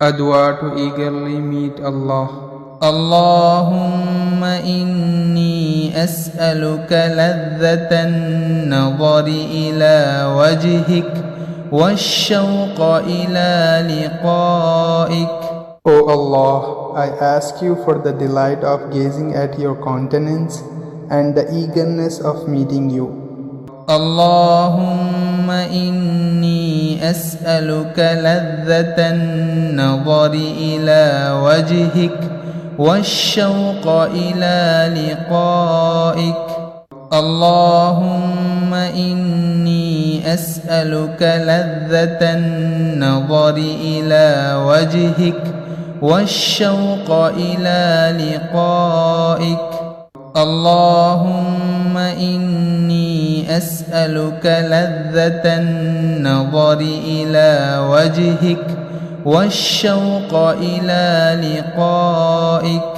a dua to eagerly meet Allah. اللهم إني أسألك لذة النظر إلى وجهك والشوق إلى لقائك. O Allah, I ask you for the delight of gazing at your countenance and the eagerness of meeting you. اللهم إني أسألك لذة النظر إلى وجهك والشوق إلى لقائك. اللهم إني أسألك لذة النظر إلى وجهك والشوق إلى لقائك. اللهم إني أسألك لذة النظر إلى وجهك والشوق إلى لقائك.